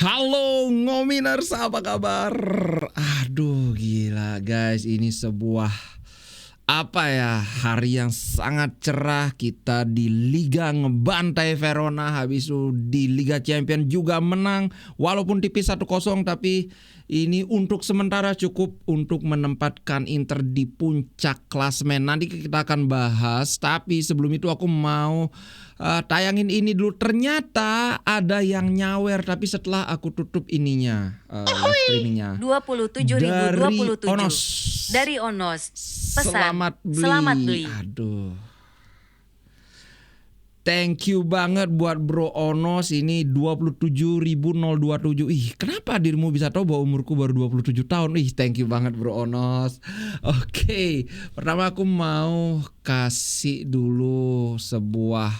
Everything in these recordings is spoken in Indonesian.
Halo Ngominers, apa kabar? Aduh gila guys, ini sebuah hari yang sangat cerah. Kita di Liga ngebantai Verona, habis itu di Liga Champion juga menang walaupun tipis 1-0, tapi ini untuk sementara cukup untuk menempatkan Inter di puncak klasemen. Nanti kita akan bahas, tapi sebelum itu aku mau tayangin ini dulu. Ternyata ada yang nyawer, tapi setelah aku tutup ininya, live streamingnya 27.027 Onos. dari Onos. Pesan Selamat beli. beli. Aduh. Thank you banget buat Bro Onos. Ini 27.027. Ih, kenapa dirimu bisa tahu bahwa umurku baru 27 tahun? Ih, thank you banget Bro Onos. Oke, pertama aku mau kasih dulu sebuah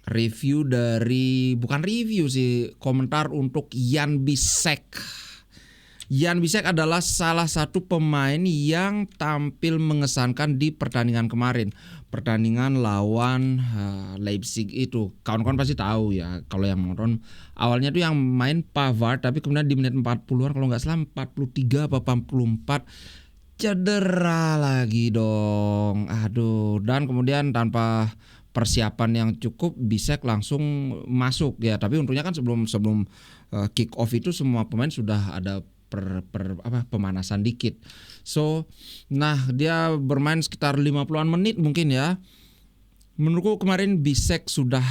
review dari, bukan review sih, komentar untuk Jan Bisek. Jan Bisek adalah salah satu pemain yang tampil mengesankan di pertandingan kemarin. Pertandingan lawan Leipzig itu. Kawan-kawan pasti tahu ya, kalau yang nonton. Awalnya tuh yang main Pavard, tapi kemudian di menit 40-an kalau nggak salah 43 apa 44 cedera lagi dong. Aduh, dan kemudian tanpa persiapan yang cukup Bisek langsung masuk ya. Tapi untungnya kan sebelum kick off itu semua pemain sudah ada pemanasan dikit. So, dia bermain sekitar 50-an menit mungkin ya. Menurutku kemarin Bisek sudah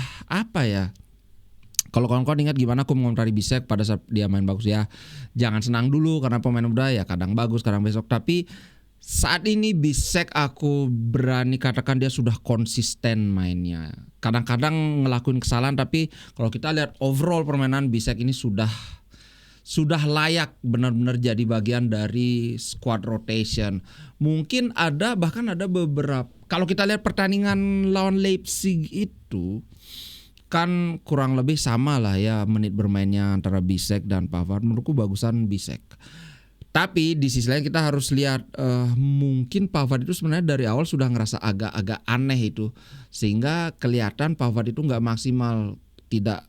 kalau kawan-kawan ingat gimana aku mengomentari Bisek pada saat dia main bagus ya. Jangan senang dulu karena pemain muda ya kadang bagus, kadang besok. Tapi saat ini Bisek aku berani katakan dia sudah konsisten mainnya. Kadang-kadang ngelakuin kesalahan, tapi kalau kita lihat overall permainan Bisek ini sudah layak benar-benar jadi bagian dari squad rotation. Mungkin bahkan ada beberapa, kalau kita lihat pertandingan lawan Leipzig itu kan kurang lebih sama lah ya menit bermainnya antara Bisek dan Pavard. Menurutku bagusan Bisek. Tapi di sisi lain kita harus lihat mungkin Pavard itu sebenarnya dari awal sudah ngerasa agak aneh itu, sehingga kelihatan Pavard itu nggak maksimal, tidak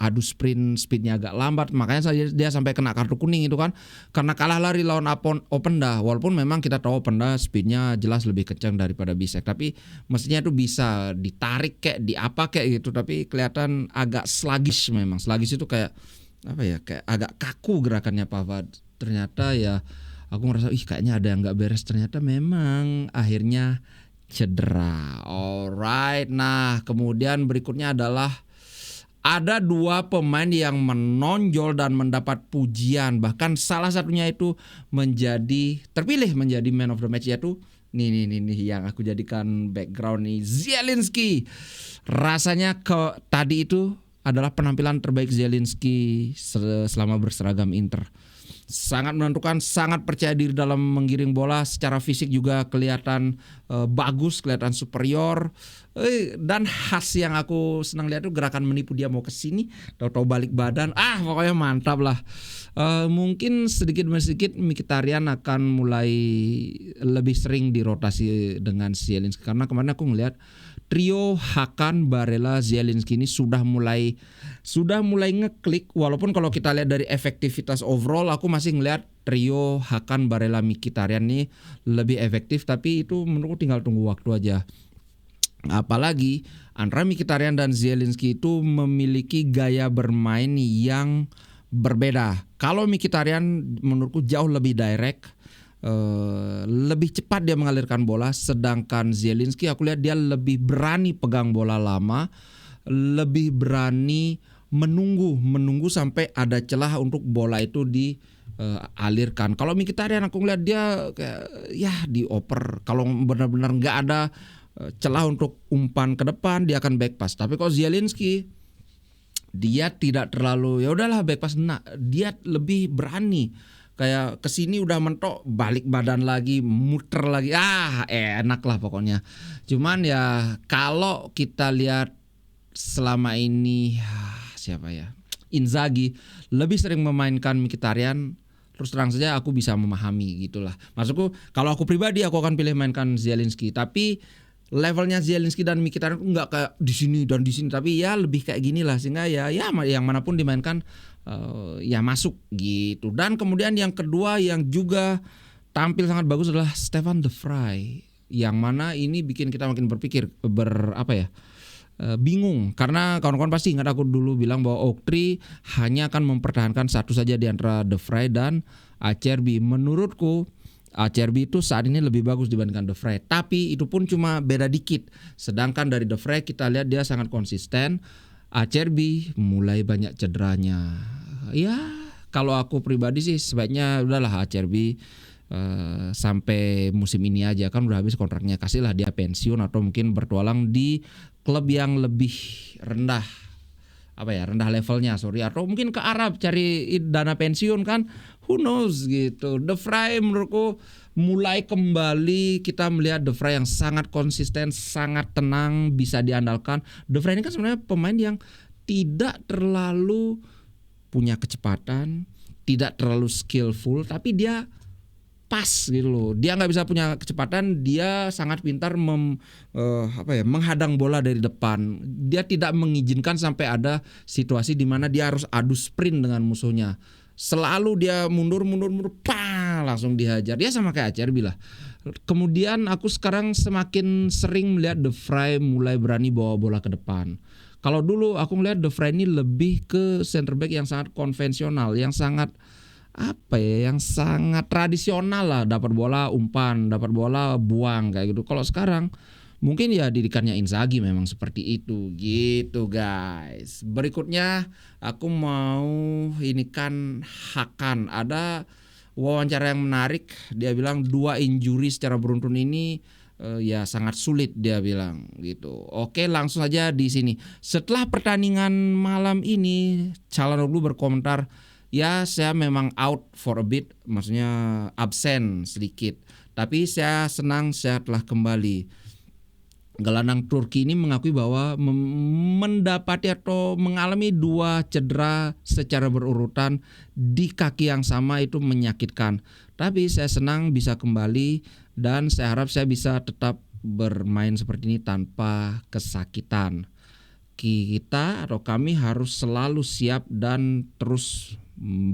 adu speednya agak lambat, makanya dia sampai kena kartu kuning itu kan, karena kalah lari lawan Openda. Walaupun memang kita tahu Openda speednya jelas lebih kencang daripada Bisek, tapi mestinya itu bisa ditarik kayak gitu, tapi kelihatan agak sluggish. Memang sluggish itu kayak kayak agak kaku gerakannya Pavard. Ternyata ya aku ngerasa kayaknya ada yang nggak beres, ternyata memang akhirnya cedera. Alright, kemudian berikutnya adalah ada dua pemain yang menonjol dan mendapat pujian, bahkan salah satunya itu terpilih menjadi man of the match, yaitu nih yang aku jadikan background nih, Zielinski. Rasanya tadi itu adalah penampilan terbaik Zielinski selama berseragam Inter. Sangat menentukan, sangat percaya diri dalam menggiring bola, secara fisik juga kelihatan bagus, kelihatan superior. Dan khas yang aku senang lihat itu gerakan menipu, dia mau ke sini, tahu-tahu balik badan. Pokoknya mantap lah. Mungkin sedikit demi sedikit Mkhitaryan akan mulai lebih sering dirotasi dengan Zielinski, karena kemarin aku ngelihat trio Hakan, Barella, Zielinski ini sudah mulai ngeklik. Walaupun kalau kita lihat dari efektivitas overall, aku masih ngelihat trio Hakan, Barella, Mkhitaryan ini lebih efektif, tapi itu menurutku tinggal tunggu waktu aja. Apalagi antara Mkhitaryan dan Zielinski itu memiliki gaya bermain yang berbeda. Kalau Mkhitaryan menurutku jauh lebih direct, lebih cepat dia mengalirkan bola, sedangkan Zielinski aku lihat dia lebih berani pegang bola lama, lebih berani menunggu sampai ada celah untuk bola itu dialirkan. Kalau Mkhitaryan aku ngeliat dia kayak dioper, kalau benar-benar nggak ada celah untuk umpan ke depan dia akan back pass. Tapi kalau Zielinski dia tidak terlalu ya udahlah back pass, dia lebih berani kayak kesini udah mentok, balik badan lagi, muter lagi, enak lah pokoknya. Cuman ya kalau kita lihat selama ini Inzaghi lebih sering memainkan Mkhitaryan, terus terang saja aku bisa memahami gitulah. Maksudku kalau aku pribadi aku akan pilih mainkan Zielinski, tapi levelnya Zielinski dan Mkhitaryan nggak kayak di sini dan di sini, tapi ya lebih kayak gini lah, sehingga ya yang manapun dimainkan ya masuk gitu. Dan kemudian yang kedua yang juga tampil sangat bagus adalah Stefan de Vrij, yang mana ini bikin kita makin berpikir bingung, karena kawan-kawan pasti ingat aku dulu bilang bahwa Oaktree hanya akan mempertahankan satu saja di antara de Vrij dan Acerbi. Menurutku Acerbi itu saat ini lebih bagus dibandingkan de Vrij, tapi itu pun cuma beda dikit. Sedangkan dari de Vrij kita lihat dia sangat konsisten. Acerbi mulai banyak cederanya. Ya kalau aku pribadi sih sebaiknya udahlah Acerbi sampai musim ini aja, kan udah habis kontraknya, kasihlah dia pensiun atau mungkin bertualang di klub yang lebih rendah levelnya, atau mungkin ke Arab cari dana pensiun kan, who knows gitu. De Vrij menurutku mulai kembali kita melihat De Vrij yang sangat konsisten, sangat tenang, bisa diandalkan. De Vrij ini kan sebenarnya pemain yang tidak terlalu punya kecepatan, tidak terlalu skillful, tapi dia pas gitu loh. Dia nggak bisa punya kecepatan, dia sangat pintar menghadang bola dari depan. Dia tidak mengizinkan sampai ada situasi di mana dia harus adu sprint dengan musuhnya. Selalu dia mundur, langsung dihajar. Dia sama kayak Acerbi lah. Kemudian aku sekarang semakin sering melihat De Vrij mulai berani bawa bola ke depan. Kalau dulu aku melihat De Vrij ini lebih ke center back yang sangat konvensional, yang sangat yang sangat tradisional lah, dapat bola umpan, dapat bola buang kayak gitu. Kalau sekarang mungkin ya didikannya Inzaghi memang seperti itu gitu guys. Berikutnya aku mau ini kan Hakan, ada wawancara yang menarik. Dia bilang 2 injury secara beruntun ini ya sangat sulit, dia bilang gitu. Oke, langsung saja di sini. Setelah pertandingan malam ini, Calhanoglu berkomentar, ya saya memang out for a bit, maksudnya absen sedikit, tapi saya senang saya telah kembali. Gelandang Turki ini mengakui bahwa mendapati atau mengalami 2 cedera secara berurutan di kaki yang sama itu menyakitkan. Tapi saya senang bisa kembali dan saya harap saya bisa tetap bermain seperti ini tanpa kesakitan. Kita atau kami harus selalu siap dan terus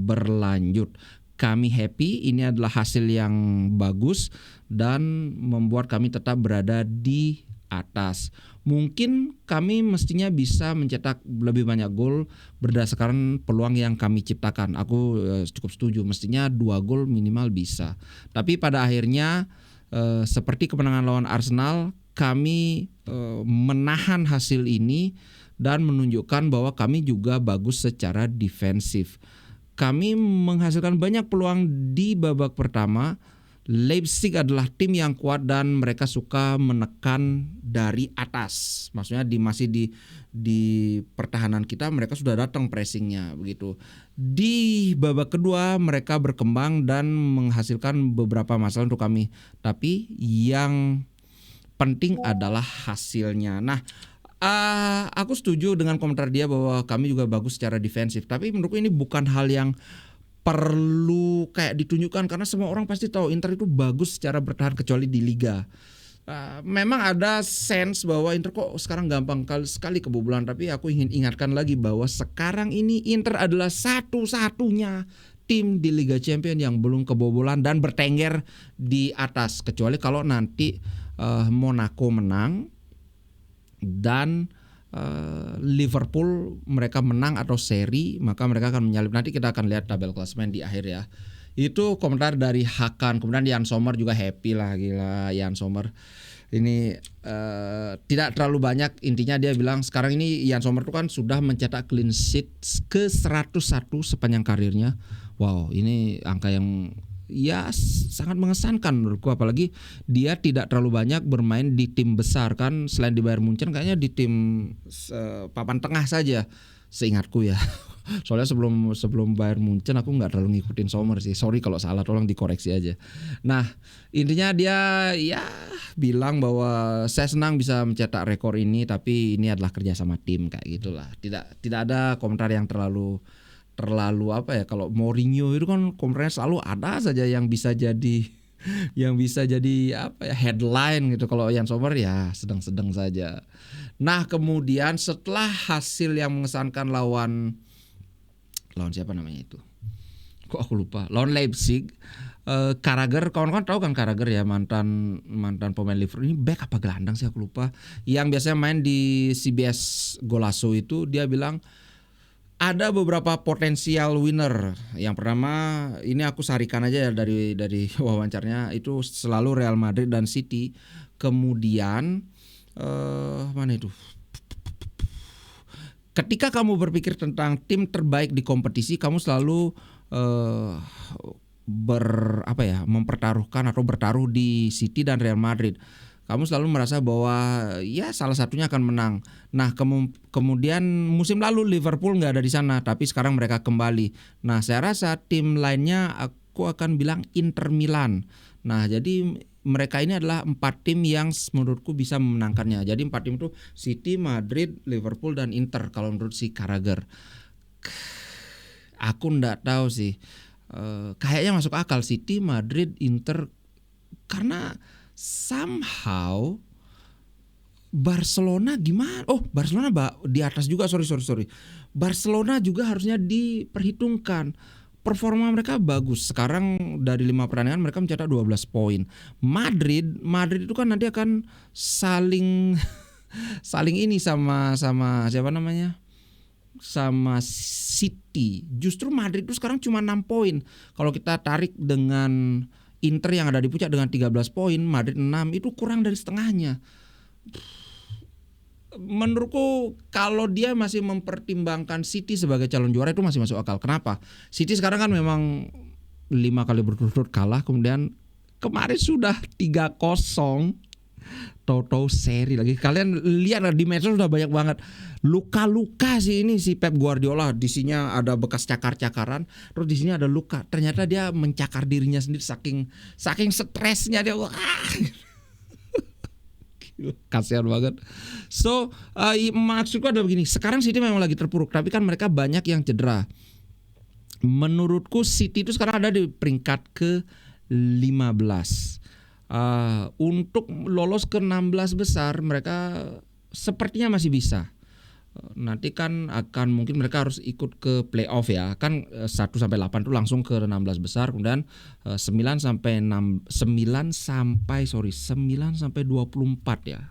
berlanjut. Kami happy, ini adalah hasil yang bagus dan membuat kami tetap berada di atas. Mungkin kami mestinya bisa mencetak lebih banyak gol berdasarkan peluang yang kami ciptakan. Aku cukup setuju, mestinya 2 gol minimal bisa. Tapi pada akhirnya seperti kemenangan lawan Arsenal, kami menahan hasil ini dan menunjukkan bahwa kami juga bagus secara defensif. Kami menghasilkan banyak peluang di babak pertama. Leipzig adalah tim yang kuat dan mereka suka menekan dari atas. Maksudnya masih di pertahanan kita mereka sudah datang pressingnya begitu. Di babak kedua mereka berkembang dan menghasilkan beberapa masalah untuk kami. Tapi yang penting adalah hasilnya. Nah, aku setuju dengan komentar dia bahwa kami juga bagus secara defensif. Tapi menurutku ini bukan hal yang perlu kayak ditunjukkan, karena semua orang pasti tahu Inter itu bagus secara bertahan kecuali di Liga. Memang ada sense bahwa Inter kok sekarang gampang sekali kebobolan, tapi aku ingin ingatkan lagi bahwa sekarang ini Inter adalah satu-satunya tim di Liga Champions yang belum kebobolan dan bertengger di atas, kecuali kalau nanti Monaco menang dan Liverpool mereka menang atau seri, maka mereka akan menyalip. Nanti kita akan lihat tabel klasemen di akhir ya. Itu komentar dari Hakan. Kemudian Jan Sommer juga happy lah, gila Jan Sommer ini tidak terlalu banyak. Intinya dia bilang sekarang ini Jan Sommer itu kan sudah mencetak clean sheet ke 101 sepanjang karirnya. Wow, ini angka yang ya sangat mengesankan menurutku, apalagi dia tidak terlalu banyak bermain di tim besar kan. Selain di Bayern Munchen kayaknya di tim papan tengah saja seingatku ya. Soalnya sebelum Bayern Munchen aku nggak terlalu ngikutin Sommer sih. Sorry kalau salah, tolong dikoreksi aja. Nah, intinya dia ya bilang bahwa saya senang bisa mencetak rekor ini, tapi ini adalah kerja sama tim kayak gitulah. Tidak ada komentar yang terlalu apa ya. Kalau Mourinho itu kan komentarnya selalu ada saja yang bisa jadi yang bisa jadi apa ya, headline gitu. Kalau Jan Sommer ya sedang-sedang saja. Nah, kemudian setelah hasil yang mengesankan lawan siapa namanya itu? Kok aku lupa. Lawan Leipzig, Carragher, kawan-kawan tahu kan Carragher ya, mantan pemain Liverpool. Ini back apa gelandang sih aku lupa. Yang biasanya main di CBS Golazo itu, dia bilang ada beberapa potensial winner. Yang pertama, ini aku sarikan aja ya dari wawancaranya, itu selalu Real Madrid dan City. Kemudian mana itu? Ketika kamu berpikir tentang tim terbaik di kompetisi, kamu selalu mempertaruhkan atau bertaruh di City dan Real Madrid. Kamu selalu merasa bahwa ya salah satunya akan menang. Nah, kemudian musim lalu Liverpool nggak ada di sana, tapi sekarang mereka kembali. Nah, saya rasa tim lainnya aku akan bilang Inter Milan. Nah, jadi mereka ini adalah 4 tim yang menurutku bisa memenangkannya. Jadi 4 tim itu City, Madrid, Liverpool, dan Inter kalau menurut si Carragher. Aku nggak tahu sih. Kayaknya masuk akal City, Madrid, Inter, karena somehow Barcelona gimana? Oh, Barcelona di atas juga, sorry. Barcelona juga harusnya diperhitungkan. Performa mereka bagus. Sekarang dari 5 pertandingan mereka mencetak 12 poin. Madrid itu kan nanti akan saling ini sama siapa namanya? Sama City. Justru Madrid itu sekarang cuma 6 poin. Kalau kita tarik dengan Inter yang ada di puncak dengan 13 poin, Madrid 6, itu kurang dari setengahnya. Menurutku kalau dia masih mempertimbangkan City sebagai calon juara itu masih masuk akal. Kenapa? City sekarang kan memang 5 kali berturut-turut kalah, kemudian kemarin sudah 3-0. Tahu-tahu seri lagi. Kalian lihat di medsos sudah banyak banget luka-luka sih ini si Pep Guardiola. Di sini ada bekas cakar-cakaran, terus di sini ada luka. Ternyata dia mencakar dirinya sendiri saking stresnya dia. Kasihan banget. So, maksudku ada begini. Sekarang City memang lagi terpuruk, tapi kan mereka banyak yang cedera. Menurutku City itu sekarang ada di peringkat ke-15. Untuk lolos ke 16 besar mereka sepertinya masih bisa. Nanti kan akan mungkin mereka harus ikut ke playoff ya. Kan 1 sampai 8 itu langsung ke 16 besar, kemudian 9 sampai 24 ya.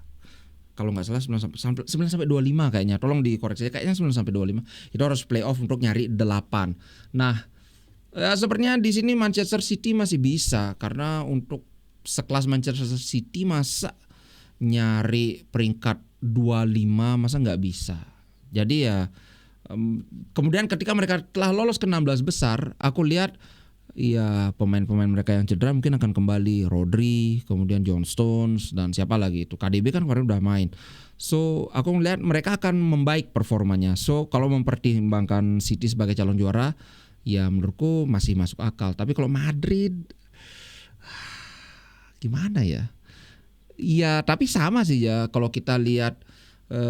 Kalau nggak salah 9 sampai 25 kayaknya. Tolong dikoreksi, kayaknya 9 sampai 25. Itu harus playoff untuk nyari 8. Nah, sepertinya di sini Manchester City masih bisa, karena untuk sekelas Manchester City masa nyari peringkat 25 masa nggak bisa. Jadi ya kemudian ketika mereka telah lolos ke 16 besar, aku lihat ya pemain-pemain mereka yang cedera mungkin akan kembali. Rodri, kemudian John Stones, dan siapa lagi itu, KDB kan kemarin udah main. So aku ngelihat mereka akan membaik performanya. So kalau mempertimbangkan City sebagai calon juara, ya menurutku masih masuk akal. Tapi kalau Madrid gimana ya? Ya tapi sama sih ya, kalau kita lihat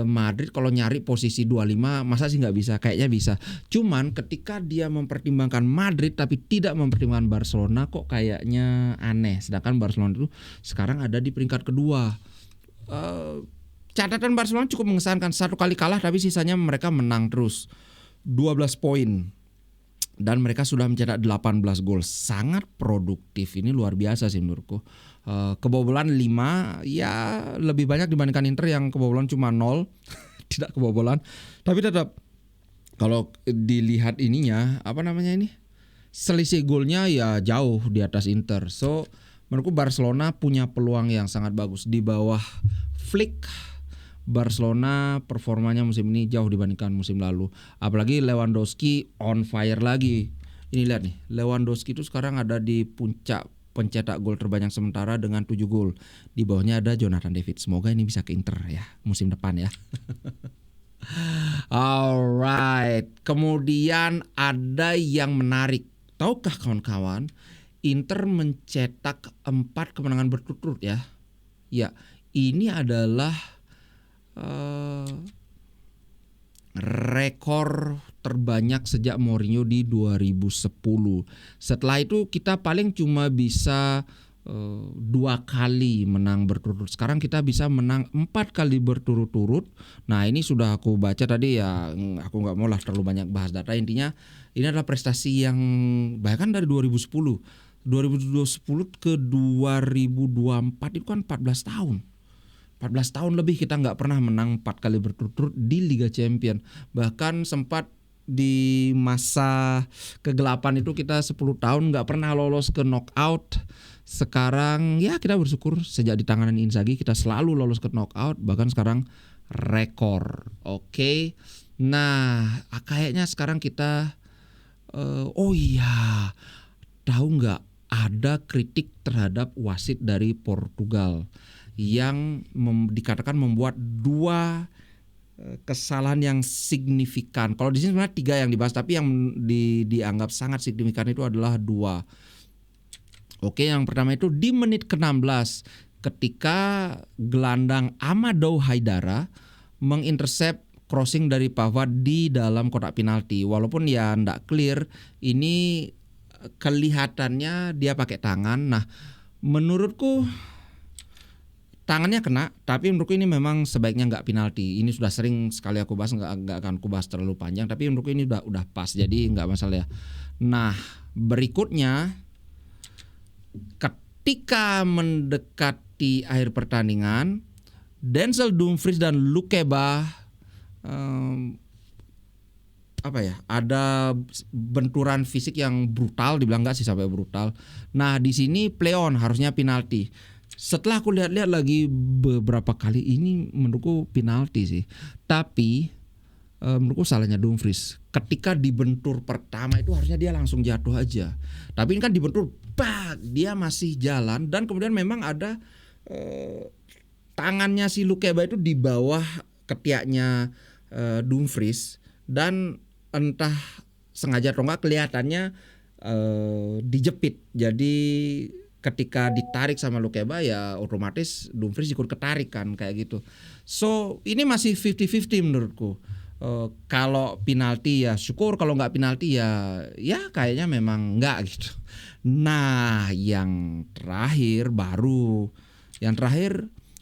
Madrid kalau nyari posisi 25 masa sih nggak bisa? Kayaknya bisa. Cuman ketika dia mempertimbangkan Madrid tapi tidak mempertimbangkan Barcelona, kok kayaknya aneh. Sedangkan Barcelona itu sekarang ada di peringkat kedua. Catatan Barcelona cukup mengesankan, 1 kali kalah tapi sisanya mereka menang terus, 12 poin. Dan mereka sudah mencetak 18 gol. Sangat produktif. Ini luar biasa sih menurutku. Kebobolan 5, ya lebih banyak dibandingkan Inter yang kebobolan cuma 0. Tidak kebobolan. Tapi tetap kalau dilihat ininya, selisih golnya ya jauh di atas Inter. So menurutku Barcelona punya peluang yang sangat bagus. Di bawah Flick, Barcelona performanya musim ini jauh dibandingkan musim lalu. Apalagi Lewandowski on fire lagi. Ini lihat nih, Lewandowski itu sekarang ada di puncak pencetak gol terbanyak sementara dengan 7 gol. Di bawahnya ada Jonathan David. Semoga ini bisa ke Inter ya musim depan ya. Alright. Kemudian ada yang menarik. Tahukah kawan-kawan, Inter mencetak 4 kemenangan berturut-turut ya. Ya, ini adalah rekor terbanyak sejak Mourinho di 2010. Setelah itu kita paling cuma bisa 2 kali menang berturut-turut. Sekarang kita bisa menang 4 kali berturut-turut. Nah ini sudah aku baca tadi ya, aku nggak mau lah terlalu banyak bahas data. Intinya ini adalah prestasi yang bahkan dari 2010 ke 2024 itu kan 14 tahun. 14 tahun lebih kita nggak pernah menang 4 kali berturut-turut di Liga Champion. Bahkan sempat di masa kegelapan itu kita 10 tahun nggak pernah lolos ke knockout. Sekarang ya kita bersyukur sejak di tangan Inzaghi kita selalu lolos ke knockout, bahkan sekarang rekor. Oke. Nah, kayaknya sekarang kita oh iya, tahu nggak ada kritik terhadap wasit dari Portugal yang dikatakan membuat 2 kesalahan yang signifikan. Kalau di sini sebenarnya 3 yang dibahas, tapi yang dianggap sangat signifikan itu adalah 2. Oke, yang pertama itu di menit ke-16 ketika gelandang Amadou Haidara mengintersep crossing dari Pavard di dalam kotak penalti. Walaupun ya ndak clear, ini kelihatannya dia pakai tangan. Nah, menurutku tangannya kena, tapi menurutku ini memang sebaiknya nggak penalti. Ini sudah sering sekali aku bahas, nggak akan aku bahas terlalu panjang. Tapi menurutku ini udah pas, jadi nggak masalah ya. Nah, berikutnya ketika mendekati akhir pertandingan, Denzel Dumfries dan Lukeba ada benturan fisik yang brutal, dibilang nggak sih sampai brutal. Nah di sini play on, harusnya penalti. Setelah aku lihat-lihat lagi beberapa kali, ini menurutku penalti sih. Tapi menurutku salahnya Dumfries. Ketika dibentur pertama itu harusnya dia langsung jatuh aja. Tapi ini kan dibentur, dia masih jalan, dan kemudian memang ada tangannya si Lukeba itu di bawah ketiaknya Dumfries, dan entah sengaja atau enggak kelihatannya dijepit. Jadi ketika ditarik sama Lukeba ya otomatis Dumfries ikut ketarik kan, kayak gitu. So ini masih 50-50 menurutku. Kalau penalti ya syukur, kalau nggak penalti ya kayaknya memang nggak gitu. Nah yang terakhir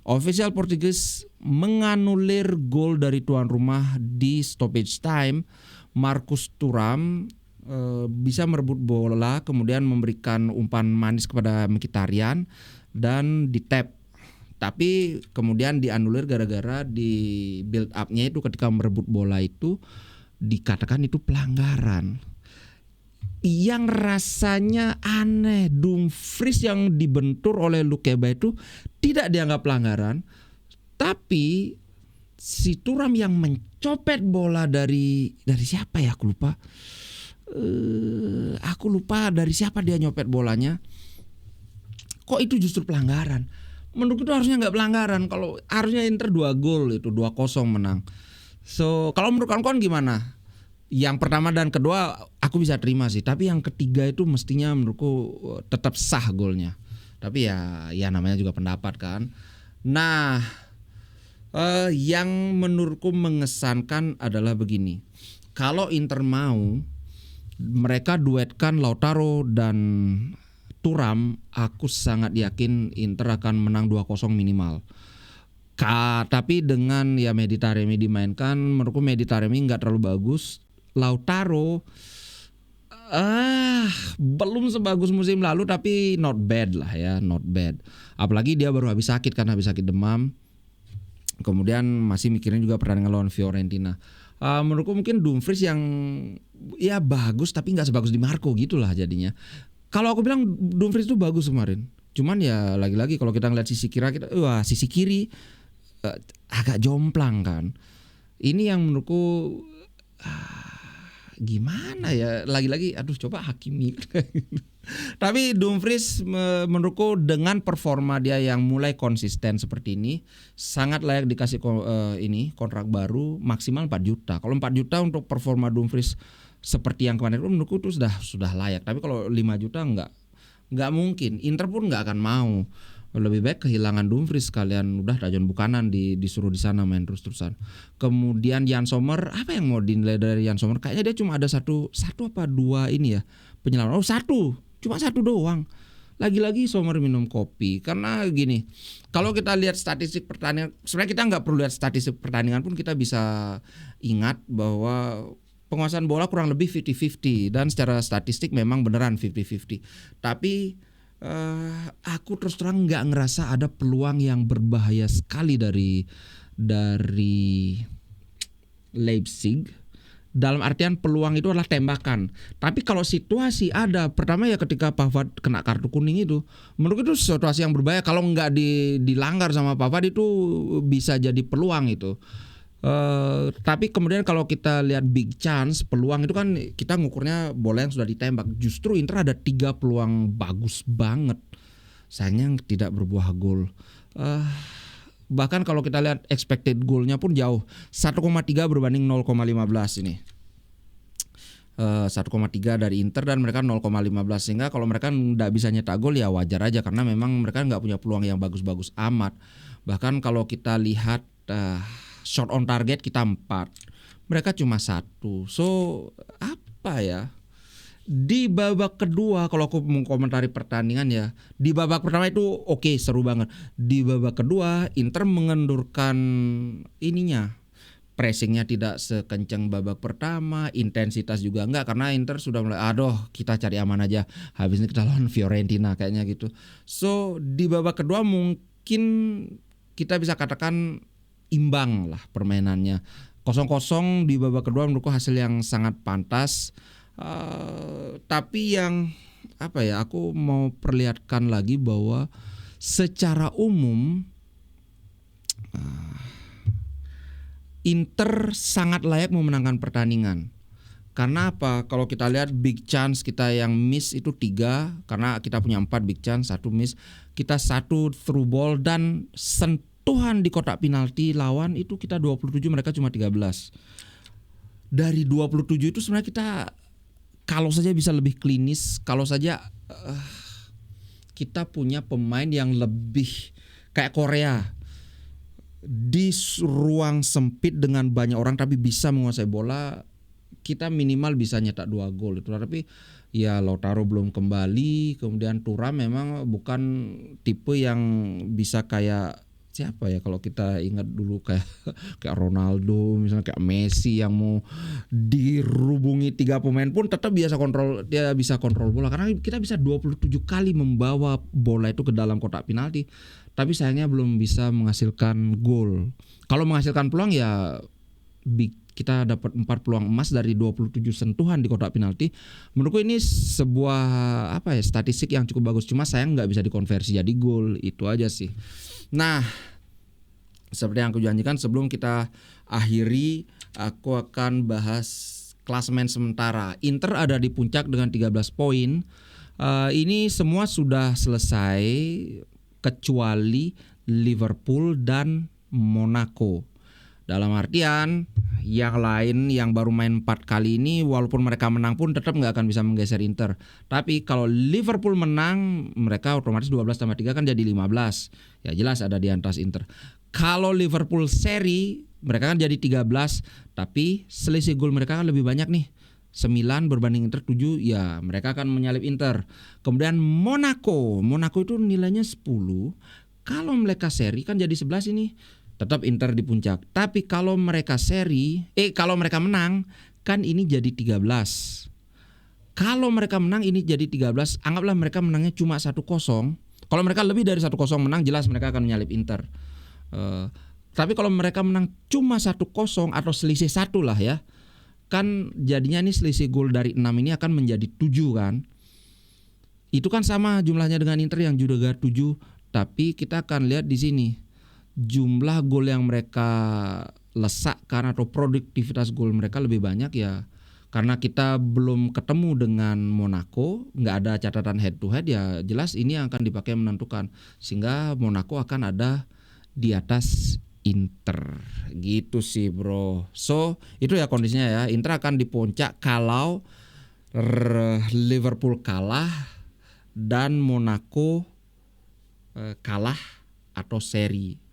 official Portugis menganulir gol dari tuan rumah di stoppage time. Marcus Thuram bisa merebut bola, kemudian memberikan umpan manis kepada Mkhitaryan dan di tap. Tapi kemudian dianulir gara-gara di build up-nya itu ketika merebut bola itu dikatakan itu pelanggaran. Yang rasanya aneh, Dumfries yang dibentur oleh Lukeba itu tidak dianggap pelanggaran, tapi si Thuram yang mencopet bola dari siapa ya, aku lupa dari siapa dia nyopet bolanya. Kok itu justru pelanggaran? Menurut itu harusnya nggak pelanggaran. Kalau harusnya Inter 2 gol itu 2-0 menang. So kalau menurut kawan-kawan gimana? Yang pertama dan kedua aku bisa terima sih, tapi yang ketiga itu mestinya menurutku tetap sah golnya. Tapi ya namanya juga pendapat kan. Nah, yang menurutku mengesankan adalah begini. Kalau Inter mau, mereka duetkan Lautaro dan Thuram, aku sangat yakin Inter akan menang 2-0 minimal. Tapi dengan ya Mehdi Taremi dimainkan, menurutku Mehdi Taremi nggak terlalu bagus. Lautaro belum sebagus musim lalu, tapi not bad lah ya, not bad. Apalagi dia baru habis sakit demam. Kemudian masih mikirin juga pertandingan lawan Fiorentina. Menurutku mungkin Dumfries yang ya bagus tapi nggak sebagus Di Marco gitulah jadinya. Kalau aku bilang Dumfries itu bagus kemarin. Cuman ya lagi-lagi kalau kita ngeliat sisi kiri agak jomplang kan. Ini yang menurutku gimana ya, lagi-lagi coba hakimi. Tapi Dumfries menurutku dengan performa dia yang mulai konsisten seperti ini sangat layak dikasih kontrak baru maksimal 4 juta. Kalau 4 juta untuk performa Dumfries seperti yang kemarin menurutku itu sudah layak. Tapi kalau 5 juta nggak mungkin. Inter pun nggak akan mau. Lebih baik kehilangan Dumfries sekalian udah Rajon Buchanan disuruh di sana main terus-terusan. Kemudian Jan Sommer, apa yang mau dinilai dari Jan Sommer? Kayaknya dia cuma ada satu apa 2 ini ya penyelamat. Cuma 1 doang. lagi-lagi Sommer minum kopi. Karena gini, kalau kita lihat statistik pertandingan, sebenarnya kita nggak perlu lihat statistik pertandingan pun kita bisa ingat bahwa penguasaan bola kurang lebih 50-50 dan secara statistik memang beneran 50-50. Tapi aku terus terang nggak ngerasa ada peluang yang berbahaya sekali dari Leipzig. Dalam artian peluang itu adalah tembakan. Tapi kalau situasi ada, pertama ya ketika Pavard kena kartu kuning itu, menurut itu situasi yang berbahaya. Kalau nggak dilanggar sama Pavard itu bisa jadi peluang itu. Tapi kemudian kalau kita lihat big chance, peluang itu kan kita ngukurnya bola yang sudah ditembak. Justru Inter ada 3 peluang bagus banget, sayangnya tidak berbuah gol. Bahkan kalau kita lihat expected goalnya pun jauh, 1,3 berbanding 0,15 ini. 1,3 dari Inter dan mereka 0,15, sehingga kalau mereka nggak bisa nyetak gol ya wajar aja karena memang mereka nggak punya peluang yang bagus-bagus amat. Bahkan kalau kita lihat shot on target kita 4, mereka cuma 1. So apa ya? Di babak kedua kalau aku mengkomentari pertandingan ya, di babak pertama itu oke, seru banget. Di babak kedua Inter mengendurkan ininya, pressingnya tidak sekencang babak pertama, intensitas juga enggak karena Inter sudah mulai aduh kita cari aman aja, habis ini kita lawan Fiorentina kayaknya gitu. So di babak kedua mungkin kita bisa katakan imbang lah permainannya, 0-0 di babak kedua menurutku hasil yang sangat pantas. Tapi yang apa ya, aku mau perlihatkan lagi bahwa secara umum Inter sangat layak memenangkan pertandingan. Karena apa? Kalau kita lihat big chance kita yang miss itu 3, karena kita punya 4 big chance, 1 miss. Kita 1 through ball dan sentuhan di kotak penalti lawan itu kita 27, mereka cuma 13. Dari 27 itu sebenarnya kita kalau saja bisa lebih klinis, kalau saja kita punya pemain yang lebih kayak Korea di ruang sempit dengan banyak orang tapi bisa menguasai bola, kita minimal bisa nyetak 2 gol itu. Tapi ya Lautaro belum kembali, kemudian Thuram memang bukan tipe yang bisa kayak siapa ya, kalau kita ingat dulu kayak Ronaldo misalnya, kayak Messi yang mau dirubungi 3 pemain pun tetap dia bisa kontrol bola karena kita bisa 27 kali membawa bola itu ke dalam kotak penalti, tapi sayangnya belum bisa menghasilkan gol. Kalau menghasilkan peluang ya kita dapat 4 peluang emas dari 27 sentuhan di kotak penalti. Menurutku ini sebuah statistik yang cukup bagus, cuma sayang nggak bisa dikonversi jadi gol, itu aja sih. Nah, seperti yang aku janjikan sebelum kita akhiri, aku akan bahas klasemen sementara. Inter ada di puncak dengan 13 poin. Ini semua sudah selesai kecuali Liverpool dan Monaco. Dalam artian yang lain yang baru main 4 kali ini walaupun mereka menang pun tetap nggak akan bisa menggeser Inter. Tapi kalau Liverpool menang, mereka otomatis 12 tambah 3 kan jadi 15. Ya jelas ada di atas Inter. Kalau Liverpool seri, mereka kan jadi 13, tapi selisih gol mereka kan lebih banyak nih. 9 berbanding Inter 7, ya mereka akan menyalip Inter. Kemudian Monaco itu nilainya 10. Kalau mereka seri kan jadi 11 ini. Tetap Inter di puncak. Tapi kalau mereka kalau mereka menang kan ini jadi 13. Kalau mereka menang ini jadi 13, anggaplah mereka menangnya cuma 1-0. Kalau mereka lebih dari 1-0 menang, jelas mereka akan menyalip Inter. Tapi kalau mereka menang cuma 1-0 atau selisih 1 lah ya, kan jadinya nih selisih gol dari 6 ini akan menjadi 7 kan. Itu kan sama jumlahnya dengan Inter yang juga 7, tapi kita akan lihat di sini jumlah gol yang mereka lesakkan atau produktivitas gol mereka lebih banyak ya. Karena kita belum ketemu dengan Monaco, nggak ada catatan head to head, ya jelas ini yang akan dipakai menentukan. Sehingga Monaco akan ada di atas Inter. Gitu sih bro. So itu ya kondisinya ya. Inter akan di puncak kalau Liverpool kalah dan Monaco kalah atau seri.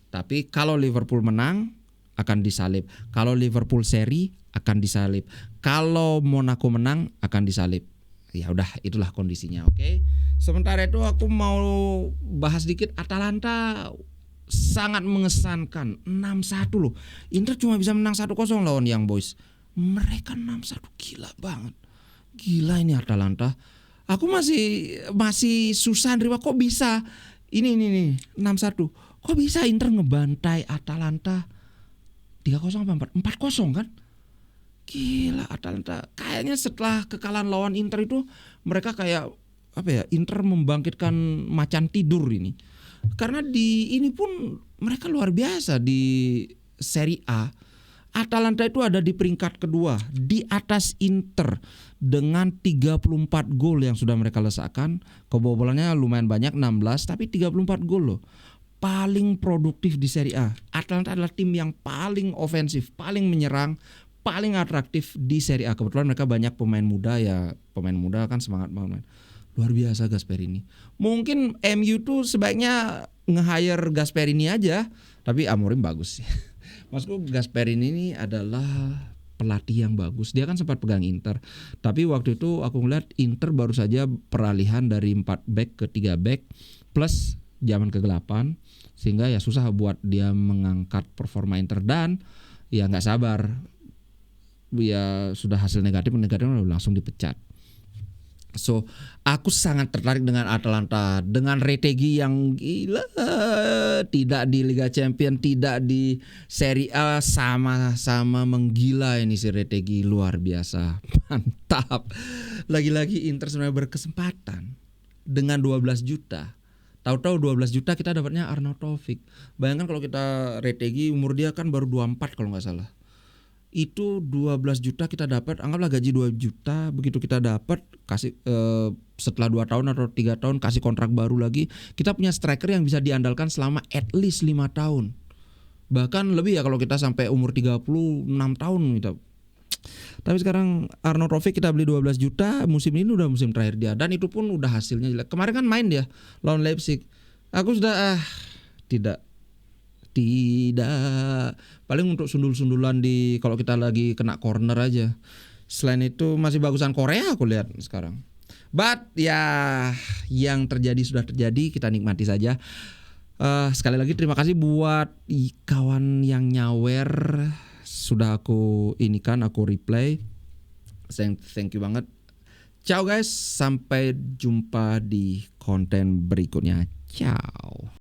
Tapi kalau Liverpool menang akan disalib. Kalau Liverpool seri akan disalib. Kalau Monaco menang akan disalib. ya udah itulah kondisinya. Oke. Sementara itu aku mau bahas dikit Atalanta. Sangat mengesankan 6-1 loh. Inter cuma bisa menang 1-0 lawan Young Boys. Mereka 6-1, gila banget. Gila ini Atalanta. Aku masih susah nerima kok bisa. Ini 6-1. Kok bisa Inter ngebantai Atalanta 3-0 apa 4-0 kan? Gila Atalanta. Kayaknya setelah kekalahan lawan Inter itu mereka kayak Inter membangkitkan macan tidur ini. Karena di ini pun mereka luar biasa di Serie A. Atalanta itu ada di peringkat kedua di atas Inter dengan 34 gol yang sudah mereka lesakan. Kebobolannya lumayan banyak 16 tapi 34 gol loh. Paling produktif di Serie A. Atalanta adalah tim yang paling ofensif, paling menyerang, paling atraktif di Serie A. Kebetulan mereka banyak pemain muda ya. Pemain muda kan semangat banget. Luar biasa Gasperini. Mungkin MU tuh sebaiknya nge-hire Gasperini aja. Tapi Amorim bagus sih. Maksudku Gasperini ini adalah pelatih yang bagus. Dia kan sempat pegang Inter. Tapi waktu itu aku ngeliat Inter baru saja peralihan dari 4 back ke 3 back. Plus zaman ke-8. Sehingga ya susah buat dia mengangkat performa Inter. Dan ya gak sabar. Ya sudah hasil negatif langsung dipecat. So, aku sangat tertarik dengan Atalanta, dengan Retegui yang gila, tidak di Liga Champions, tidak di Serie A, sama-sama menggila ini si Retegui, luar biasa, mantap. Lagi-lagi Inter sebenarnya berkesempatan dengan 12 juta. Tahu-tahu 12 juta kita dapatnya Arnautovic. Bayangkan kalau kita Retegui umur dia kan baru 24 kalau nggak salah. Itu 12 juta kita dapat, anggaplah gaji 2 juta, begitu kita dapat kasih setelah 2 tahun atau 3 tahun kasih kontrak baru lagi, kita punya striker yang bisa diandalkan selama at least 5 tahun. Bahkan lebih ya kalau kita sampai umur 36 tahun gitu. Tapi sekarang Arnautovic kita beli 12 juta, musim ini udah musim terakhir dia dan itu pun udah hasilnya jelek. Kemarin kan main dia lawan Leipzig. Aku sudah tidak paling untuk sundul-sundulan di kalau kita lagi kena corner aja. Selain itu masih bagusan Korea aku lihat sekarang. But ya yang terjadi sudah terjadi, kita nikmati saja. Sekali lagi terima kasih buat kawan yang nyawer, sudah aku reply. Thank you banget. Ciao guys, sampai jumpa di konten berikutnya. Ciao.